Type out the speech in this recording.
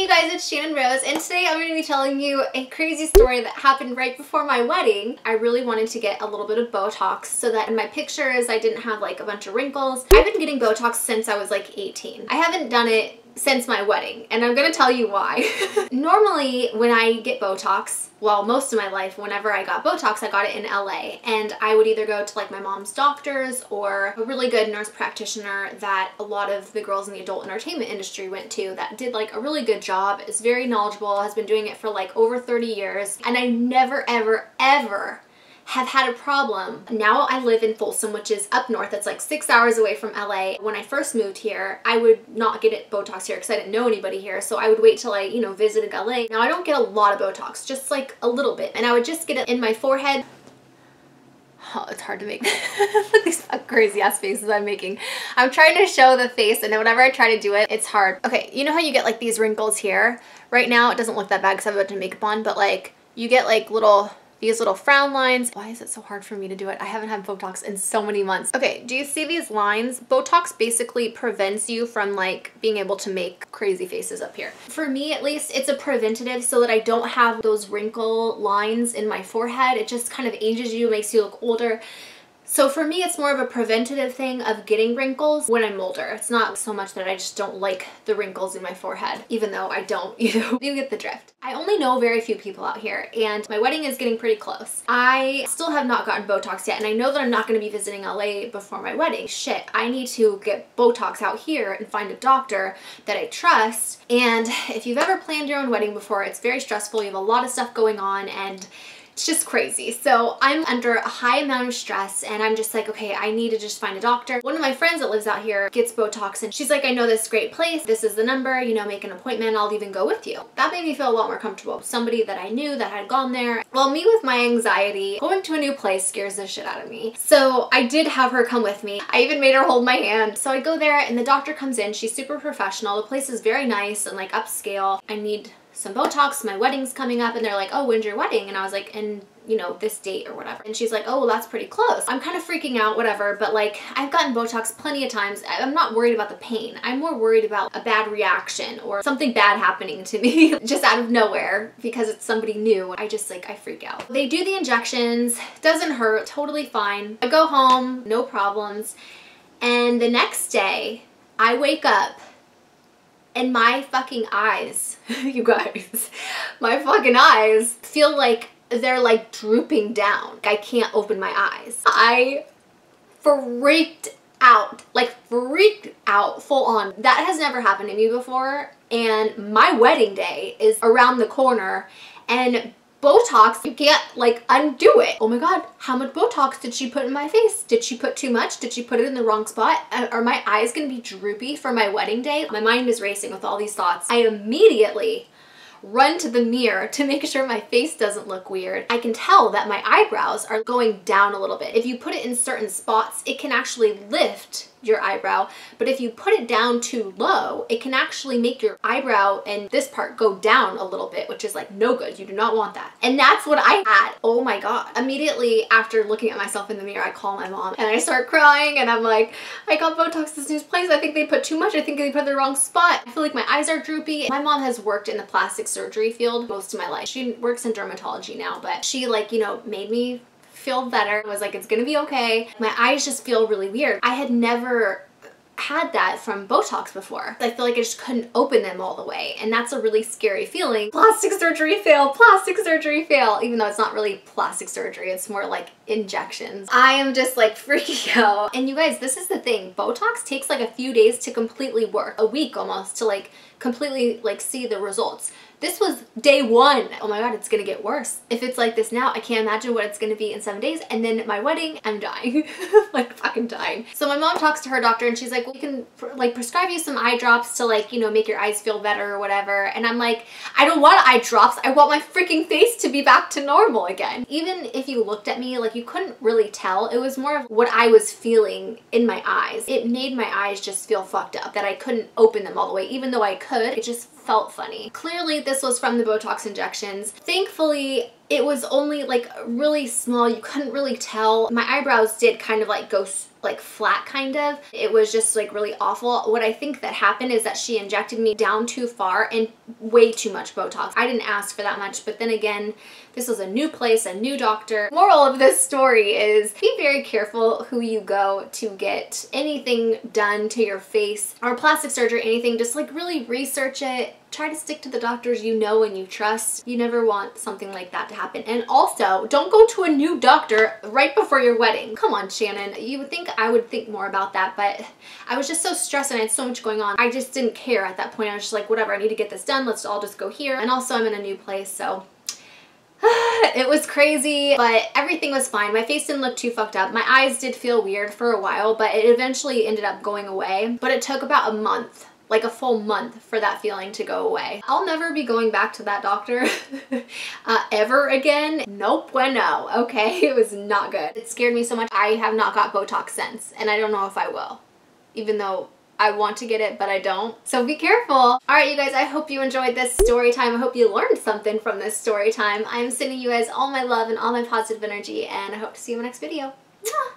you guys, it's Shannon Rose, and today I'm going to be telling you a crazy story that happened right before my wedding. I really wanted to get a little bit of Botox so that in my pictures I didn't have like a bunch of wrinkles. I've been getting Botox since I was like 18. I haven't done it since my wedding, and I'm gonna tell you why. Normally when I get Botox, well, most of my life, whenever I got Botox, I got it in LA, and I would either go to like my mom's doctors or a really good nurse practitioner that a lot of the girls in the adult entertainment industry went to that did like a really good job, is very knowledgeable, has been doing it for like over 30 years, and I never ever have had a problem. Now I live in Folsom, which is up north. It's like 6 hours away from LA. When I first moved here, I would not get it Botox here because I didn't know anybody here. So I would wait till I, visited LA. Now I don't get a lot of Botox, just like a little bit. And I would just get it in my forehead. Oh, it's hard to make these crazy ass faces I'm making. I'm trying to show the face, and whenever I try to do it, it's hard. Okay, you know how you get like these wrinkles here? Right now it doesn't look that bad because I have a bunch of makeup on, but like you get like these little frown lines. Why is it so hard for me to do it? I haven't had Botox in so many months. Okay, do you see these lines? Botox basically prevents you from like being able to make crazy faces up here. For me at least, it's a preventative so that I don't have those wrinkle lines in my forehead. It just kind of ages you, makes you look older. So for me, it's more of a preventative thing of getting wrinkles when I'm older. It's not so much that I just don't like the wrinkles in my forehead, even though I don't, You get the drift. I only know very few people out here, and my wedding is getting pretty close. I still have not gotten Botox yet, and I know that I'm not going to be visiting LA before my wedding. Shit, I need to get Botox out here and find a doctor that I trust. And if you've ever planned your own wedding before, it's very stressful. You have a lot of stuff going on, and it's just crazy. So I'm under a high amount of stress, and I'm just like, okay, I need to just find a doctor. One of my friends that lives out here gets Botox, and she's like, I know this great place. This is the number, make an appointment. I'll even go with you. That made me feel a lot more comfortable. Somebody that I knew that had gone there. Well, me with my anxiety, going to a new place scares the shit out of me. So I did have her come with me. I even made her hold my hand. So I go there, and the doctor comes in. She's super professional. The place is very nice and like upscale. I need some Botox, my wedding's coming up, and they're like, oh, when's your wedding? And I was like, in this date or whatever. And she's like, oh, well, that's pretty close. I'm kind of freaking out, whatever, but like, I've gotten Botox plenty of times. I'm not worried about the pain. I'm more worried about a bad reaction or something bad happening to me just out of nowhere because it's somebody new. I freak out. They do the injections, doesn't hurt, totally fine. I go home, no problems. And the next day, I wake up and my fucking eyes, you guys, my fucking eyes feel like they're like drooping down. I can't open my eyes. I freaked out, full on. That has never happened to me before, and my wedding day is around the corner, and Botox, you can't like undo it. Oh my God, how much Botox did she put in my face? Did she put too much? Did she put it in the wrong spot? Are my eyes gonna be droopy for my wedding day? My mind is racing with all these thoughts. I immediately run to the mirror to make sure my face doesn't look weird. I can tell that my eyebrows are going down a little bit. If you put it in certain spots, it can actually lift your eyebrow, but if you put it down too low, it can actually make your eyebrow and this part go down a little bit, which is like no good. You do not want that. And that's what I had. Oh my God. Immediately after looking at myself in the mirror, I call my mom and I start crying, and I'm like, I got Botox this new place. I think they put too much. I think they put it in the wrong spot. I feel like my eyes are droopy. My mom has worked in the plastic surgery field most of my life. She works in dermatology now, but she made me feel better. I was like, it's gonna be okay. My eyes just feel really weird. I had never had that from Botox before. I feel like I just couldn't open them all the way, and that's a really scary feeling. Plastic surgery fail, plastic surgery fail, even though it's not really plastic surgery, it's more like injections. I am just like freaking out. And you guys, this is the thing. Botox takes like a few days to completely work, a week almost, to like completely like see the results. This was day one. Oh my God, it's gonna get worse. If it's like this now, I can't imagine what it's gonna be in 7 days. And then my wedding, I'm dying. Like fucking dying. So my mom talks to her doctor, and she's like, well, we can like prescribe you some eye drops to like, make your eyes feel better or whatever. And I'm like, I don't want eye drops. I want my freaking face to be back to normal again. Even if you looked at me, like you couldn't really tell. It was more of what I was feeling in my eyes. It made my eyes just feel fucked up, that I couldn't open them all the way. Even though I could, it just felt funny. Clearly this was from the Botox injections. Thankfully, it was only like really small. You couldn't really tell. My eyebrows did kind of like go like flat kind of. It was just like really awful. What I think that happened is that she injected me down too far and way too much Botox. I didn't ask for that much, but then again, this was a new place, a new doctor. Moral of this story is be very careful who you go to get anything done to your face or plastic surgery, anything. Just like really research it. Try to stick to the doctors you know and you trust. You never want something like that to happen. And also, don't go to a new doctor right before your wedding. Come on, Shannon. You would think I would think more about that, but I was just so stressed and I had so much going on. I just didn't care at that point. I was just like, whatever, I need to get this done. Let's all just go here. And also, I'm in a new place, so it was crazy, but everything was fine. My face didn't look too fucked up. My eyes did feel weird for a while, but it eventually ended up going away. But it took about a month, like a full month, for that feeling to go away. I'll never be going back to that doctor ever again. No bueno, okay? It was not good. It scared me so much. I have not got Botox since, and I don't know if I will, even though I want to get it, but I don't. So be careful. All right, you guys, I hope you enjoyed this story time. I hope you learned something from this story time. I'm sending you guys all my love and all my positive energy, and I hope to see you in the next video. Mwah!